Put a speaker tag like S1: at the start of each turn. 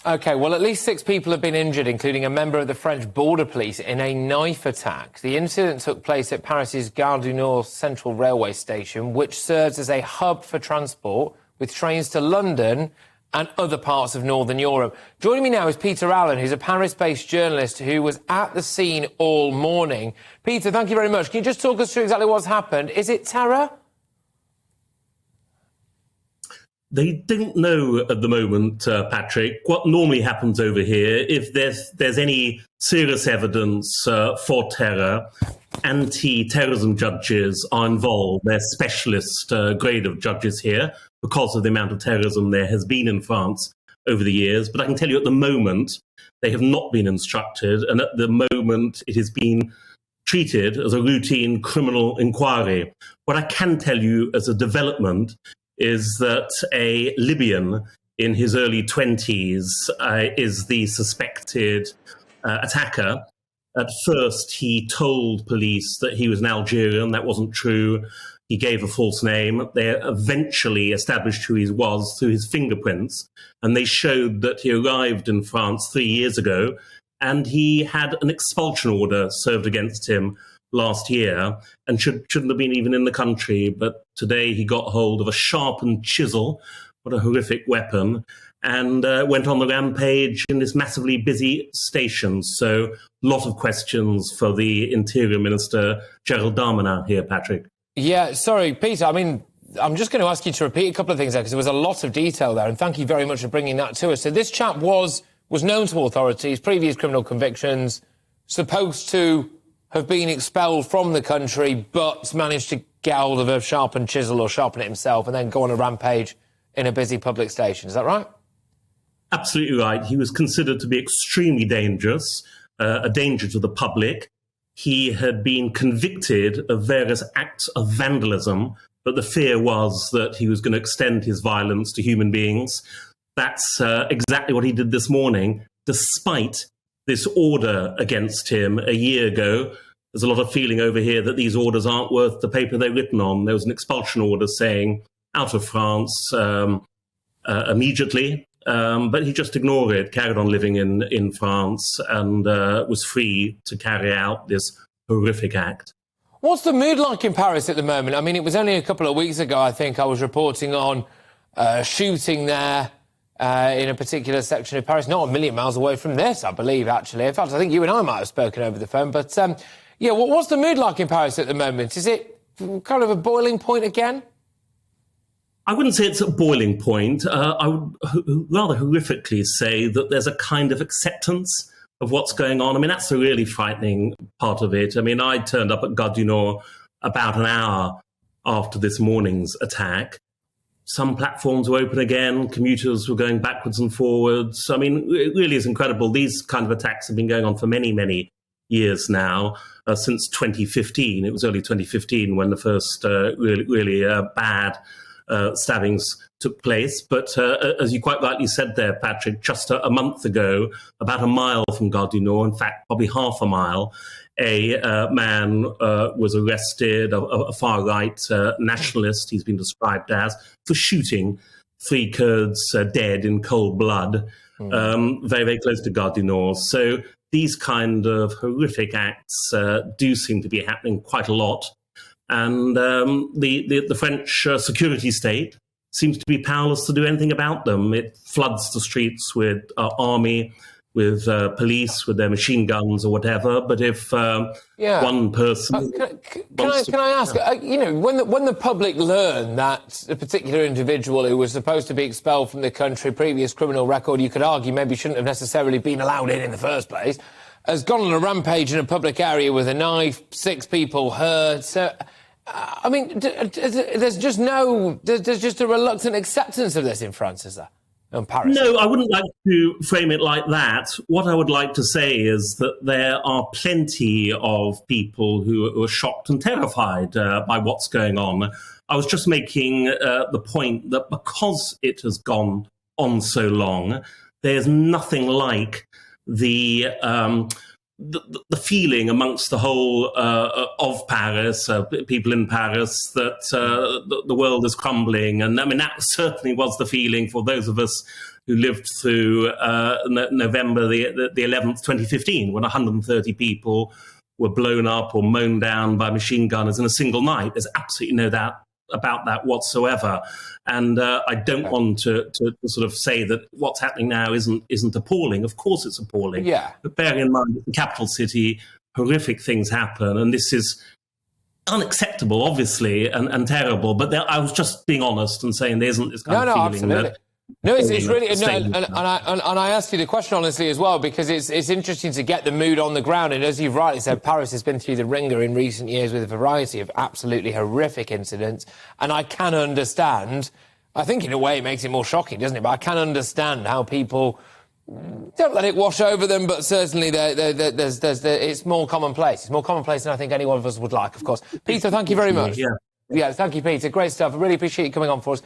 S1: OK, well, at least 6 people have been injured, including a member of the French border police, in a knife attack. The incident took place at Paris's Gare du Nord Central Railway Station, which serves as a hub for transport with trains to London and other parts of Northern Europe. Joining me now is Peter Allen, who's a Paris-based journalist who was at the scene all morning. Peter, thank you very much. Can you just talk us through exactly what's happened? Is it terror?
S2: They don't know at the moment, Patrick, what normally happens over here. If there's any serious evidence for terror, anti-terrorism judges are involved. They're specialist grade of judges here because of the amount of terrorism there has been in France over the years. But I can tell you at the moment, they have not been instructed. And at the moment, it has been treated as a routine criminal inquiry. What I can tell you as a development is that a Libyan in his early 20s is the suspected attacker. At first, he told police that he was an Algerian. That wasn't true. He gave a false name. They eventually established who he was through his fingerprints, and they showed that he arrived in France 3 years ago, and he had an expulsion order served against him last year and shouldn't have been even in the country. But today he got hold of a sharpened chisel, what a horrific weapon, and went on the rampage in this massively busy station. So a lot of questions for the Interior Minister, Gerald Darmanin here, Patrick.
S1: Yeah, sorry, Peter, I mean, I'm just going to ask you to repeat a couple of things there because there was a lot of detail there, and thank you very much for bringing that to us. So this chap was known to authorities, previous criminal convictions, supposed to have been expelled from the country, but managed to get hold of a sharpened chisel or sharpen it himself and then go on a rampage in a busy public station. Is that right?
S2: Absolutely right. He was considered to be extremely dangerous, a danger to the public. He had been convicted of various acts of vandalism, but the fear was that he was going to extend his violence to human beings. That's exactly what he did this morning, despite this order against him a year ago. There's a lot of feeling over here that these orders aren't worth the paper they're written on. There was an expulsion order saying out of France immediately, but he just ignored it, carried on living in France, and was free to carry out this horrific act.
S1: What's the mood like in Paris at the moment? I mean, it was only a couple of weeks ago, I think, I was reporting on shooting there in a particular section of Paris, not a million miles away from this, I believe, actually. In fact, I think you and I might have spoken over the phone. But, yeah, what's the mood like in Paris at the moment? Is it kind of a boiling point again?
S2: I wouldn't say it's a boiling point. I would rather horrifically say that there's a kind of acceptance of what's going on. I mean, that's the really frightening part of it. I mean, I turned up at Gare du Nord about an hour after this morning's attack. Some platforms were open again. Commuters were going backwards and forwards. I mean, it really is incredible. These kind of attacks have been going on for many, many years now, since 2015. It was early 2015 when the first really bad stabbings took place. But as you quite rightly said there, Patrick, just a month ago, about a mile from Gare du Nord, in fact, probably half a mile, a man was arrested, a far-right nationalist, he's been described as, for shooting 3 Kurds dead in cold blood, very, very close to Gare du Nord. So these kind of horrific acts do seem to be happening quite a lot. And the French security state seems to be powerless to do anything about them. It floods the streets with army, with police, with their machine guns or whatever. But if one person...
S1: Can I ask, you know, when the public learn that a particular individual who was supposed to be expelled from the country, previous criminal record, you could argue maybe shouldn't have necessarily been allowed in the first place, has gone on a rampage in a public area with a knife, 6 people hurt... I mean, there's just a reluctant acceptance of this in France, is there? In Paris?
S2: No, I wouldn't like to frame it like that. What I would like to say is that there are plenty of people who are shocked and terrified by what's going on. I was just making the point that because it has gone on so long, there's nothing like the feeling amongst the whole of Paris, people in Paris, that the world is crumbling. And I mean, that certainly was the feeling for those of us who lived through November the 11th, 2015, when 130 people were blown up or mown down by machine gunners in a single night. There's absolutely no doubt about that whatsoever. And I don't want to sort of say that what's happening now isn't appalling. Of course it's appalling.
S1: Yeah.
S2: But bearing in mind that the capital city, horrific things happen, and this is unacceptable, obviously, and terrible. But I was just being honest and saying there isn't this kind of feeling
S1: absolutely.
S2: that...
S1: No, it's really, and I asked you the question honestly as well, because it's interesting to get the mood on the ground. And as you've rightly said, Paris has been through the ringer in recent years with a variety of absolutely horrific incidents. And I can understand, I think in a way it makes it more shocking, doesn't it? But I can understand how people don't let it wash over them, but certainly it's more commonplace. It's more commonplace than I think any one of us would like, of course. Peter, thank you very much.
S2: Yeah.
S1: Yeah, thank you, Peter. Great stuff. I really appreciate you coming on for us.